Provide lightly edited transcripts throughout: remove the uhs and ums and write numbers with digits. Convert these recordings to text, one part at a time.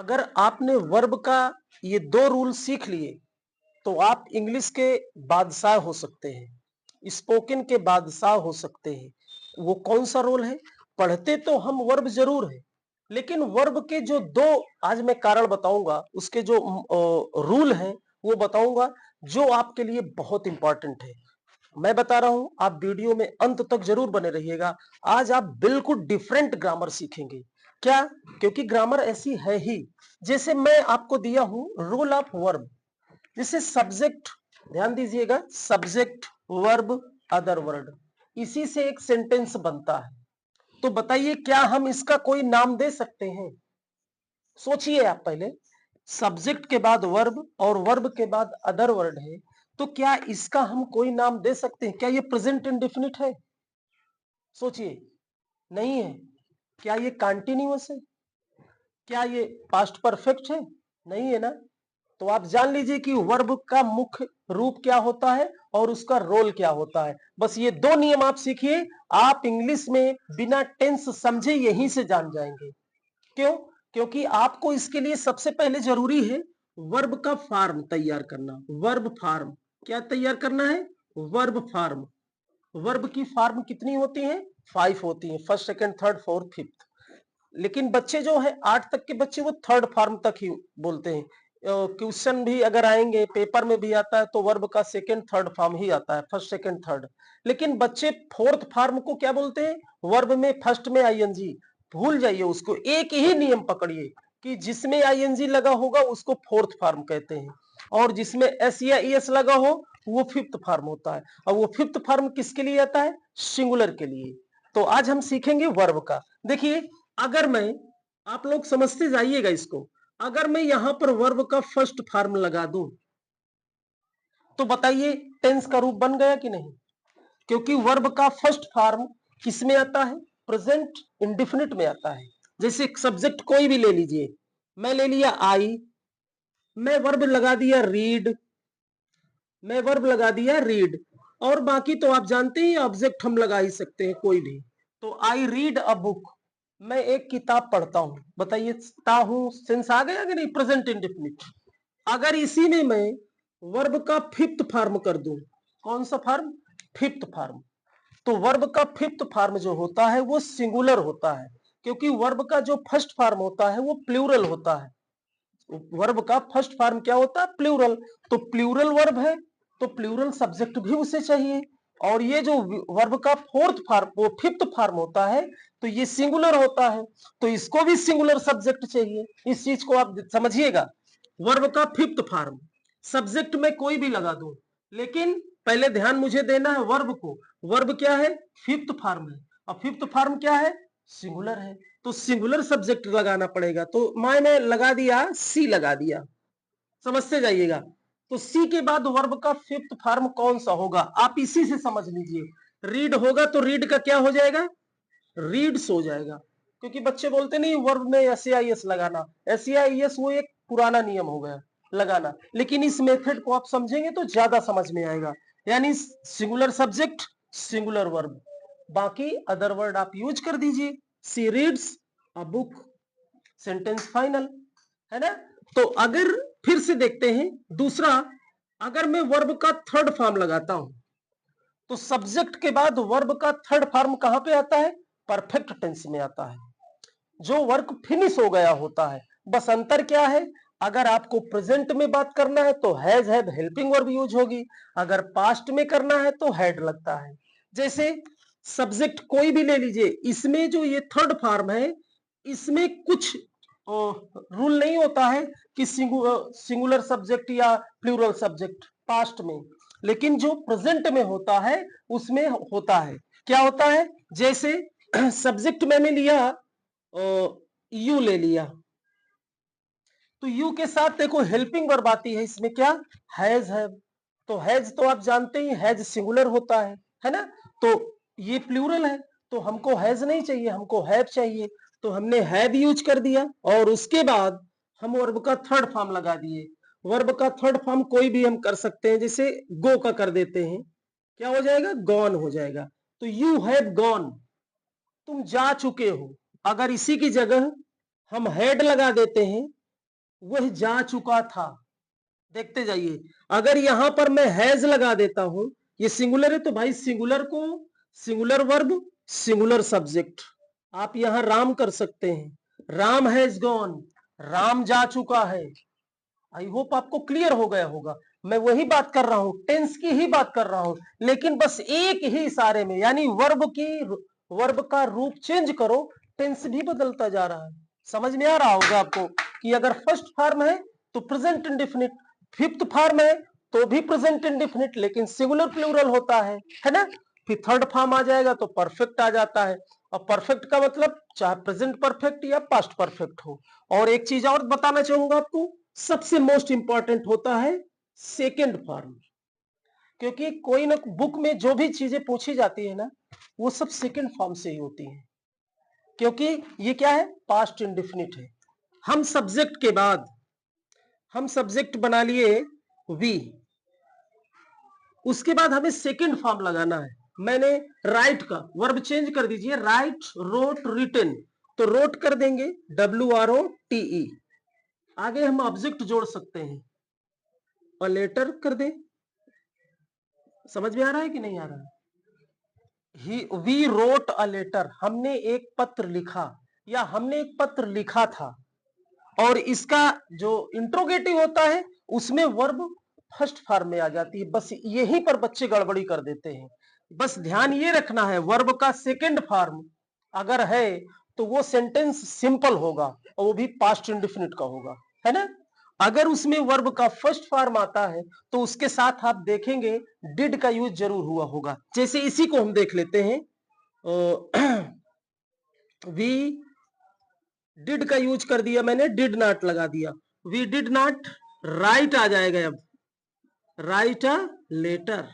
अगर आपने वर्ब का ये 2 रूल सीख लिए, तो आप इंग्लिश के बादशाह हो सकते हैं, स्पोकन के बादशाह हो सकते हैं। वो कौन-सा रोल है? पढ़ते तो हम वर्ब ज़रूर हैं, लेकिन वर्ब के जो 2 आज मैं कारण बताऊँगा, उसके जो रूल हैं, वो बताऊँगा, जो आपके लिए बहुत इम्पोर्टेंट है। मैं बता रहा हूं, आप वीडियो में अंत तक जरूर बने रहिएगा। आज आप बिल्कुल डिफरेंट ग्रामर सीखेंगे। क्या? क्योंकि ग्रामर ऐसी है ही। जैसे मैं आपको दिया हूं रूल ऑफ वर्ब, जैसे सब्जेक्ट, ध्यान दीजिएगा, सब्जेक्ट, वर्ब, अदर वर्ड, इसी से एक सेंटेंस बनता है। तो बताइए, क्या हम इसका कोई नाम दे सकते हैं? सोचिए आप पहले। सब्जेक्ट के बाद वर्ब और वर्ब के बाद अदर वर्ड है, तो क्या इसका हम कोई नाम दे सकते हैं? क्या ये प्रेजेंट इंडेफिनिट है? सोचिए। नहीं है। क्या ये कॉन्टिन्यूअस है? क्या ये पास्ट परफेक्ट है? नहीं है ना। तो आप जान लीजिए कि वर्ब का मुख्य रूप क्या होता है और उसका रोल क्या होता है। बस ये 2 नियम आप सीखिए, आप इंग्लिश में बिना टेंस समझे यहीं से जान जाएंगे। क्यों? क्योंकि आपको इसके लिए सबसे पहले जरूरी है वर्ब का फॉर्म तैयार करना। वर्ब फॉर्म क्या तैयार करना है? Verb form. वर्ब की फॉर्म कितनी होती है? 5 होती है, first, second, third, fourth, fifth. लेकिन बच्चे जो है 8 तक के बच्चे, वो थर्ड फॉर्म तक ही बोलते हैं। क्वेश्चन भी अगर आएंगे, पेपर में भी आता है, तो वर्ब का सेकंड थर्ड फॉर्म ही आता है, फर्स्ट सेकंड थर्ड। लेकिन बच्चे फोर्थ फॉर्म को क्या बोलते हैं? वर्ब में फर्स्ट में आईएनजी। भूल जाइए उसको, एक ही नियम पकड़िए कि जिसमें आईएनजी लगा होगा उसको फोर्थ फॉर्म कहते हैं, और जिसमें एस या ईएस लगा हो वो फिफ्थ फॉर्म होता है। और वो फिफ्थ फॉर्म किसके लिए आता है? सिंगुलर के लिए। तो आज हम सीखेंगे वर्ब का। देखिए, अगर मैं, आप लोग समझते जाइएगा इसको, अगर मैं यहां पर वर्ब का फर्स्ट फॉर्म लगा दूं, तो बताइए टेंस का रूप बन गया कि नहीं? क्योंकि वर्ब का फर्स्ट फॉर्म किस में आता है? प्रेजेंट इंडेफिनिट में आता है। जैसे सब्जेक्ट कोई भी ले लीजिए, मैं ले लिया आई, मैं वर्ब लगा दिया रीड, मैं वर्ब लगा दिया रीड, और बाकी तो आप जानते ही ऑब्जेक्ट हम लगा ही सकते हैं कोई भी। तो आई रीड अ बुक, मैं एक किताब पढ़ता हूं। बताइए, ता हूं सेंस आ गया कि नहीं? Present indefinite. अगर इसी में मैं वर्ब का फिफ्थ फॉर्म कर दूं, कौन सा फॉर्म? Fifth form. तो वर्ब का फिफ्थ फॉर्म जो होता है वो सिंगुलर होता है, क्योंकि वर्ब का जो फर्स्ट फॉर्म होता है वो प्लूरल होता है। वर्ब का फर्स्ट फॉर्म क्या होता है? प्लूरल। तो प्लूरल वर्ब है, तो प्लूरल सब्जेक्ट भी उसे चाहिए। और ये जो वर्ब का फोर्थ फॉर्म, वो फिफ्थ फॉर्म होता है, तो ये सिंगुलर होता है, तो इसको भी सिंगुलर सब्जेक्ट चाहिए। इस चीज को आप समझिएगा। वर्ब का फिफ्थ फॉर्म, सब्जेक्ट में कोई भी लगा दूं, लेकिन पहले ध्यान मुझे देना है वर्ब को। वर्ब क्या है? फिफ्थ फॉर्म है, और फिफ्थ फॉर्म क्या है? सिंगुलर है। तो सिंगुलर सब्जेक्ट लगाना पड़ेगा। तो मैंने लगा दिया, सी लगा दिया, समझते जाइएगा। तो सी के बाद वर्ब का फिफ्थ फॉर्म कौन सा होगा, आप इसी से समझ लीजिए। रीड होगा तो रीड का क्या हो जाएगा? रीड्स हो जाएगा। क्योंकि बच्चे बोलते नहीं वर्ब में एस आई एस लगाना, एस आई एस वो एक पुराना नियम हो गया लगाना, लेकिन इस मेथड को आप समझेंगे तो ज्यादा समझ में आएगा। यानी सिंगुलर सब्जेक्ट, सिंगुलर वर्ब, बाकी अदर वर्ड आप यूज कर दीजिए। She reads a book, sentence final, है ना। तो अगर फिर से देखते हैं दूसरा, अगर मैं वर्ब का थर्ड फॉर्म लगाता हूं, तो सब्जेक्ट के बाद वर्ब का थर्ड फॉर्म कहां पे आता है? परफेक्ट टेंस में आता है, जो वर्क फिनिश हो गया होता है। बस अंतर क्या है? अगर आपको प्रेजेंट में बात करना है तो has have helping verb use होगी, अगर पास्ट में करना है तो हैड लगता है। जैसे सब्जेक्ट कोई भी ले लीजिए, इसमें जो ये थर्ड फॉर्म है, इसमें कुछ रूल नहीं होता है कि सिंगुलर सब्जेक्ट या प्लूरल सब्जेक्ट पास्ट में, लेकिन जो प्रेजेंट में होता है उसमें होता है। क्या होता है? जैसे सब्जेक्ट मैंने लिया, यू ले लिया, तो यू के साथ देखो हेल्पिंग वर्ब आती है इसमें, क्या? हैज है। तो हैज तो आप जानते ही, हैज सिंगुलर होता है ना। तो ये प्लूरल है, तो हमको हैज नहीं चाहिए, हमको हैव चाहिए। तो हमने हैव यूज कर दिया, और उसके बाद हम वर्ब का थर्ड फॉर्म लगा दिए। वर्ब का थर्ड फॉर्म कोई भी हम कर सकते हैं, जैसे गो का कर देते हैं, क्या हो जाएगा? गॉन हो जाएगा। तो यू हैव गॉन, तुम जा चुके हो। अगर इसी की जगह हम हैड लगा देते हैं, वह जा चुका था। देखते जाइए, अगर यहां पर मैं हैज लगा देता हूं, ये सिंगुलर है तो भाई सिंगुलर को सिंगुलर वर्ब सिंगुलर सब्जेक्ट, आप यहां राम कर सकते हैं। राम हैज गॉन, राम जा चुका है। आई होप आपको क्लियर हो गया होगा। मैं वही बात कर रहा हूं, टेंस की ही बात कर रहा हूं, लेकिन बस एक ही इशारे में, यानी वर्ब का रूप चेंज करो, टेंस भी बदलता जा रहा है। समझ में आ रहा होगा आपको कि अगर फर्स्ट फॉर्म है तो प्रेजेंट इंडेफिनिट, फिफ्थ फॉर्म है तो भी प्रेजेंट इंडेफिनिट, लेकिन सिंगुलर प्लूरल होता है ना। फिर थर्ड फॉर्म आ जाएगा तो परफेक्ट आ जाता है। और परफेक्ट का मतलब चाहे प्रेजेंट परफेक्ट या पास्ट परफेक्ट हो। और एक चीज और बताना चाहूंगा आपको, सबसे मोस्ट इंपॉर्टेंट होता है सेकेंड फॉर्म, क्योंकि कोई ना बुक में जो भी चीजें पूछी जाती है ना, वो सब सेकेंड फॉर्म से ही होती है, क्योंकि ये क्या है, पास्ट इंडेफिनिट है। हम सब्जेक्ट के बाद हम सब्जेक्ट बना लिए वी, उसके बाद हमें सेकेंड फॉर्म लगाना है। मैंने राइट का वर्ब चेंज कर दीजिए, राइट, रोट, रिटन, तो रोट कर देंगे WROTE। आगे हम ऑब्जेक्ट जोड़ सकते हैं, और लेटर कर दे। समझ में आ रहा है कि नहीं आ रहा है? वी रोट अ लेटर, हमने एक पत्र लिखा, या हमने एक पत्र लिखा था। और इसका जो इंट्रोगेटिव होता है उसमें वर्ब फर्स्ट फॉर्म में आ जाती है। बस यहीं पर बच्चे गड़बड़ी कर देते हैं। बस ध्यान ये रखना है, वर्ब का सेकंड फॉर्म अगर है तो वो सेंटेंस सिंपल होगा, और वो भी पास्ट इंडेफिनिट का होगा, है ना। अगर उसमें वर्ब का फर्स्ट फॉर्म आता है तो उसके साथ आप देखेंगे डिड का यूज जरूर हुआ होगा। जैसे इसी को हम देख लेते हैं, वी डिड का यूज कर दिया मैंने, डिड नॉट लगा दिया, वी डिड नॉट राइट आ जाएगा। अब राइट अ लेटर,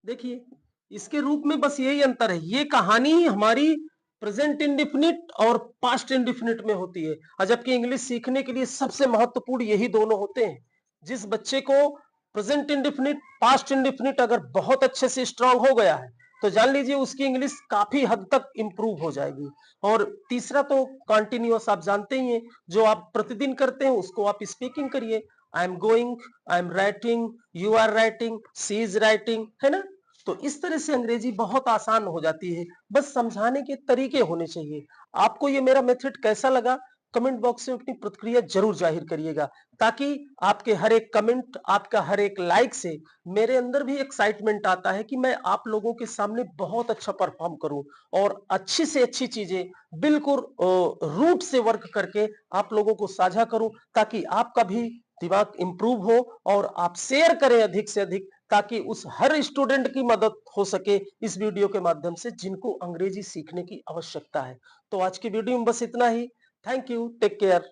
देखिए इसके रूप में बस यही अंतर है। ये कहानी हमारी प्रेजेंट इंडेफिनिट और पास्ट इंडेफिनिट में होती है, और जबकि इंग्लिश सीखने के लिए सबसे महत्वपूर्ण यही दोनों होते हैं। जिस बच्चे को प्रेजेंट इंडेफिनिट, पास्ट इंडेफिनिट अगर बहुत अच्छे से स्ट्रांग हो गया है तो जान लीजिए उसकी इंग्लिश काफी हद तक इंप्रूव हो जाएगी। और तीसरा तो कॉन्टिन्यूअस, आप जानते ही हैं, जो आप प्रतिदिन करते हैं उसको आप स्पीकिंग करिए। I am going, I am writing, you are writing, she is writing, है ना। तो इस तरह से अंग्रेजी बहुत आसान हो जाती है, बस समझाने के तरीके होने चाहिए। आपको ये मेरा मेथड कैसा लगा, कमेंट बॉक्स में अपनी प्रतिक्रिया जरूर जाहिर करिएगा, ताकि आपके हर एक कमेंट, आपका हर एक लाइक से मेरे अंदर भी एक्साइटमेंट आता है कि मैं आप लोगों के सामने बहुत अच्छा परफॉर्म करूं, और अच्छी से अच्छी चीजें बिल्कुल रूट से वर्क करके आप लोगों को साझा करूं, ताकि आपका भी दिमाग इंप्रूव हो, और आप शेयर करें अधिक से अधिक, ताकि उस हर स्टूडेंट की मदद हो सके इस वीडियो के माध्यम से जिनको अंग्रेजी सीखने की आवश्यकता है। तो आज की वीडियो में बस इतना ही। Thank you, take care.